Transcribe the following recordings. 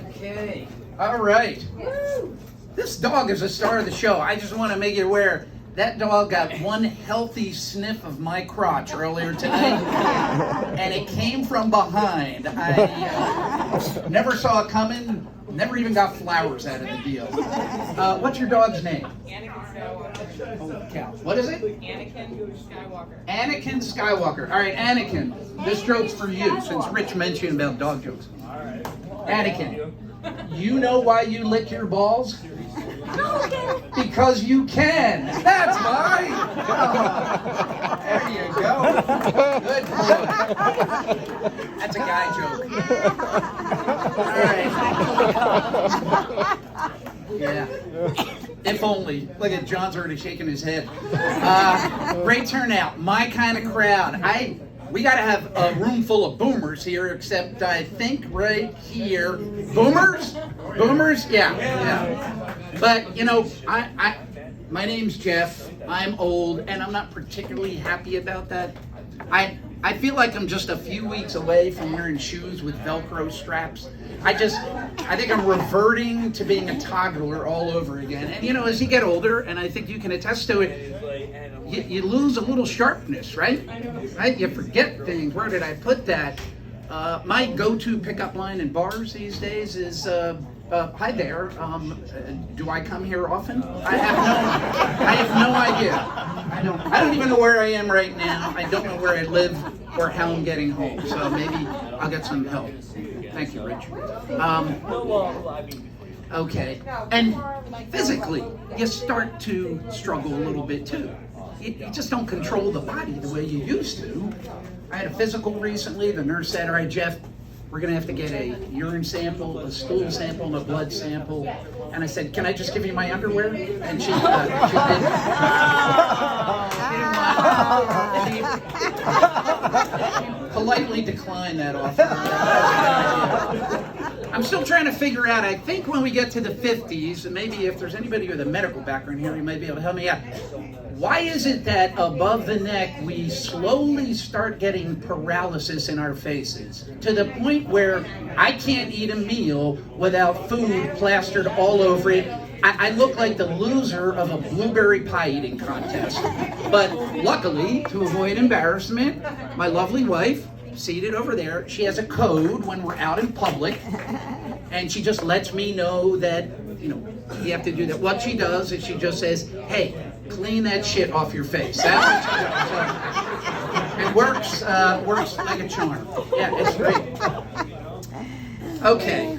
Okay. All right. This dog is a star of the show. I just want to make you aware that dog got one healthy sniff of my crotch earlier tonight, and it came from behind. I never saw it coming. Never even got flowers out of the deal. What's your dog's name? Anakin Skywalker. Holy cow. What is it? Anakin Skywalker. Anakin Skywalker. All right, Anakin, this joke's for you, since Rich mentioned about dog jokes. Anakin, you know why you lick your balls? Because you can. That's why. There you go. Good boy. That's a guy joke. All right. Yeah. If only. Look at John's already shaking his head. Great turnout. My kind of crowd. We got to have a room full of boomers here, except I think right here. Boomers? Boomers? Yeah. But, you know, my name's Jeff. I'm old, and I'm not particularly happy about that. I feel like I'm just a few weeks away from wearing shoes with Velcro straps. I think I'm reverting to being a toddler all over again. And, you know, as you get older, and I think you can attest to it, you lose a little sharpness, right? You forget things. Where did I put that? My go-to pickup line in bars these days is, hi there, do I come here often? I have no idea. I don't even know where I am right now. I don't know where I live or how I'm getting home. So maybe I'll get some help. Thank you, Rich. Okay. And physically, you start to struggle a little bit too. You just don't control the body the way you used to. I had a physical recently. The nurse said, all right, Jeff, we're going to have to get a urine sample, a stool sample, and a blood sample. And I said, can I just give you my underwear? And she did. Politely declined that offer. I'm still trying to figure out, I think when we get to the 50s, and maybe if there's anybody with a medical background here, you may be able to help me out. Why is it that above the neck we slowly start getting paralysis in our faces to the point where I can't eat a meal without food plastered all over it? I look like the loser of a blueberry pie eating contest. But luckily, to avoid embarrassment, my lovely wife, seated over there, she has a code when we're out in public, and she just lets me know that, you know, you have to do that. What she does is she just says, hey, clean that shit off your face. That's what she does. It works like a charm. Yeah, it's great. Okay.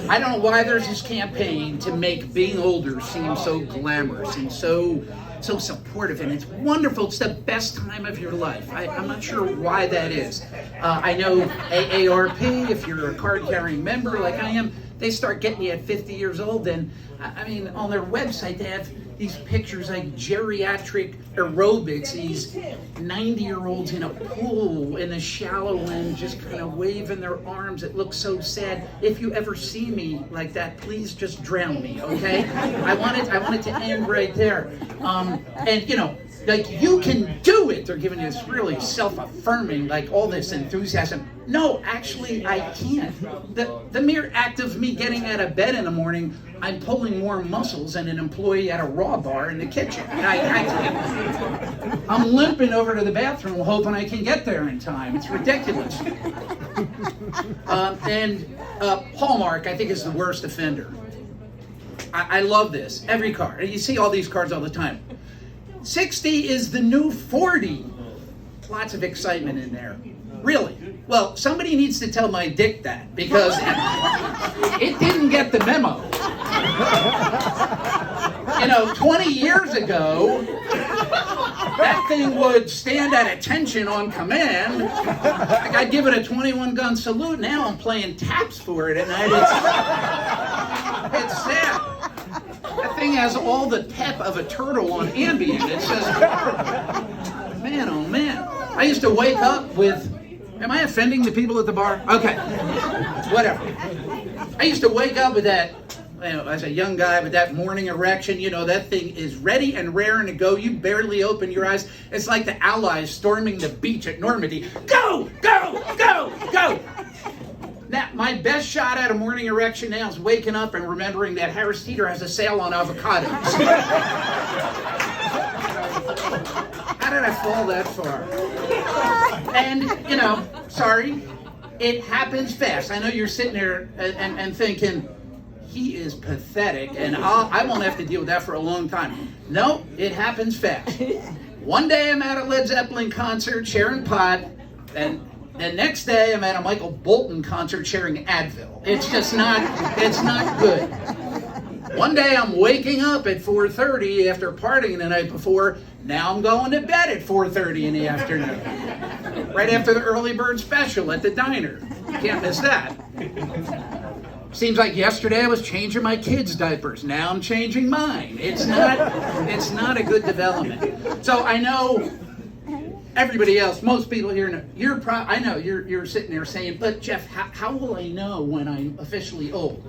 I don't know why there's this campaign to make being older seem so glamorous and so supportive, and it's wonderful. It's the best time of your life. I'm not sure why that is. I know AARP, if you're a card-carrying member like I am, they start getting you at 50 years old, and I mean, on their website they have these pictures like geriatric aerobics, these 90-year-olds in a pool in the shallow end just kind of waving their arms. It looks so sad. If you ever see me like that, please just drown me, okay? I want it to end right there. And you know, like, you can do it. They're giving you this really self-affirming, like, all this enthusiasm. No, actually, I can't. The mere act of me getting out of bed in the morning, I'm pulling more muscles than an employee at a raw bar in the kitchen. I'm limping over to the bathroom hoping I can get there in time. It's ridiculous. Hallmark, I think, is the worst offender. I love this. Every card. You see all these cards all the time. 60 is the new 40. Lots of excitement in there. Really? Well, somebody needs to tell my dick that, because it didn't get the memo. You know, 20 years ago, that thing would stand at attention on command. Like, I'd give it a 21-gun salute. Now I'm playing taps for it at night. It's sad. That thing has all the pep of a turtle on Ambien. It's just, man, oh man. I used to wake up with, am I offending the people at the bar? Okay, whatever. I used to wake up with that, you know, as a young guy, with that morning erection. You know, that thing is ready and raring to go. You barely open your eyes. It's like the Allies storming the beach at Normandy. Go, go, go, go. my best shot at a morning erection now is waking up and remembering that Harris Teeter has a sale on avocados. How did I fall that far? And, you know, sorry, it happens fast. I know you're sitting there and thinking, he is pathetic, and I won't have to deal with that for a long time. No, it happens fast. One day I'm at a Led Zeppelin concert sharing pot, and the next day I'm at a Michael Bolton concert sharing Advil. It's just not, it's not good. One day I'm waking up at 4:30 after partying the night before. Now I'm going to bed at 4:30 in the afternoon. Right after the early bird special at the diner. Can't miss that. Seems like yesterday I was changing my kids' diapers. Now I'm changing mine. It's not a good development. So I know everybody else, most people here know, I know you're sitting there saying, but Jeff, how will I know when I'm officially old?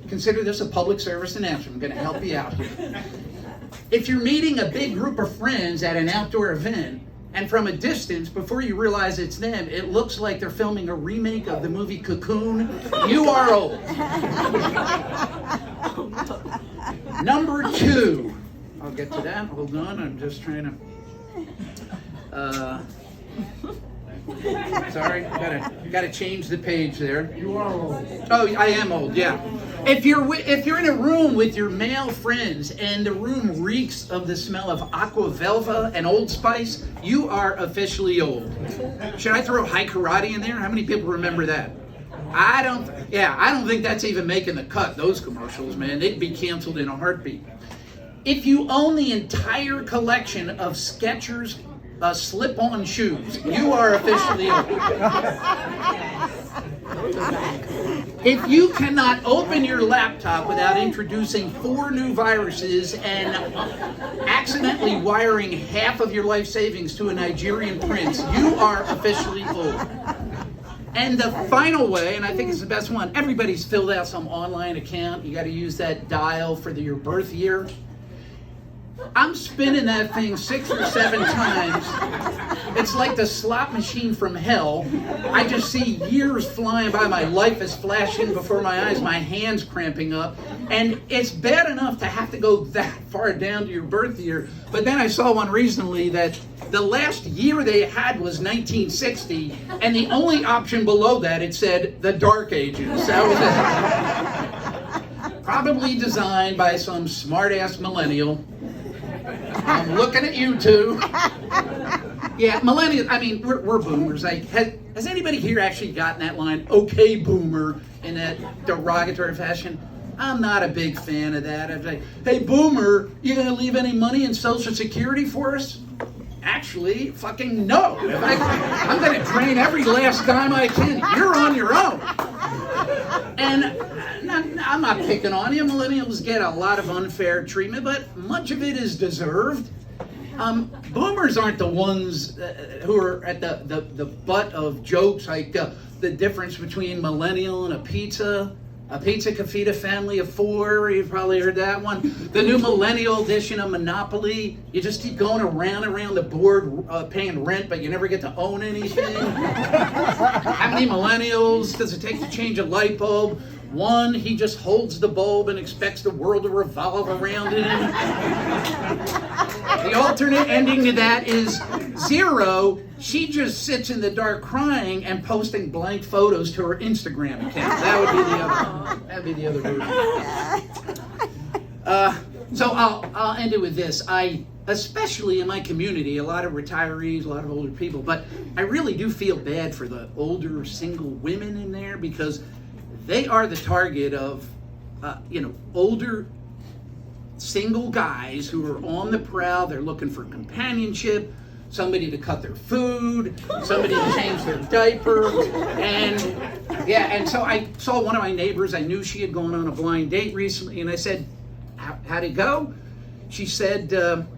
Consider this a public service announcement. I'm going to help you out here. If you're meeting a big group of friends at an outdoor event, and from a distance, before you realize it's them, it looks like they're filming a remake of the movie Cocoon, you are old. Number 2. I'll get to that. Hold on. I'm just trying to... Sorry, gotta change the page there. You are old. Oh, I am old, yeah. If you're in a room with your male friends and the room reeks of the smell of Aqua Velva and Old Spice, you are officially old. Should I throw High Karate in there? How many people remember that? I don't think that's even making the cut, those commercials, man. They'd be canceled in a heartbeat. If you own the entire collection of Skechers slip-on shoes, you are officially old. If you cannot open your laptop without introducing 4 new viruses and accidentally wiring half of your life savings to a Nigerian prince, you are officially old. And the final way, and I think it's the best one, everybody's filled out some online account. You got to use that dial for your birth year. I'm spinning that thing 6 or 7 times. It's like the slot machine from hell. I just see years flying by. My life is flashing before my eyes. My hands cramping up. And it's bad enough to have to go that far down to your birth year. But then I saw one recently that the last year they had was 1960. And the only option below that, it said the Dark Ages. That was it. Probably designed by some smart-ass millennial. I'm looking at you two. Yeah, millennials, I mean, we're boomers. Like, has anybody here actually gotten that line, okay, boomer, in that derogatory fashion? I'm not a big fan of that. I'm like, hey, boomer, you gonna leave any money in Social Security for us? Actually, fucking no. I'm gonna drain every last dime I can. You're on your own. And I'm not picking on you. Millennials get a lot of unfair treatment, but much of it is deserved. Boomers aren't the ones who are at the butt of jokes like the difference between millennial and a pizza Cafita family of 4. You've probably heard that one. The new millennial edition of Monopoly. You just keep going around the board paying rent, but you never get to own anything. How many millennials does it take to change a light bulb? 1, he just holds the bulb and expects the world to revolve around him. The alternate ending to that is 0. She just sits in the dark crying and posting blank photos to her Instagram account. That'd be the other version. So I'll end it with this. Especially in my community, a lot of retirees, a lot of older people, but I really do feel bad for the older single women in there because they are the target of, older single guys who are on the prowl. They're looking for companionship, somebody to cut their food, somebody to change their diaper. And so I saw one of my neighbors. I knew she had gone on a blind date recently, and I said, how'd it go? She said,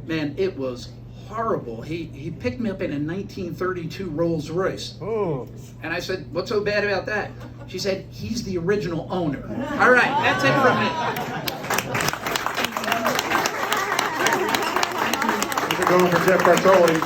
man, it was horrible. He picked me up in a 1932 Rolls Royce. Oh. And I said, what's so bad about that? She said, he's the original owner. All right, that's it from me. Going for Jeff Bartolino.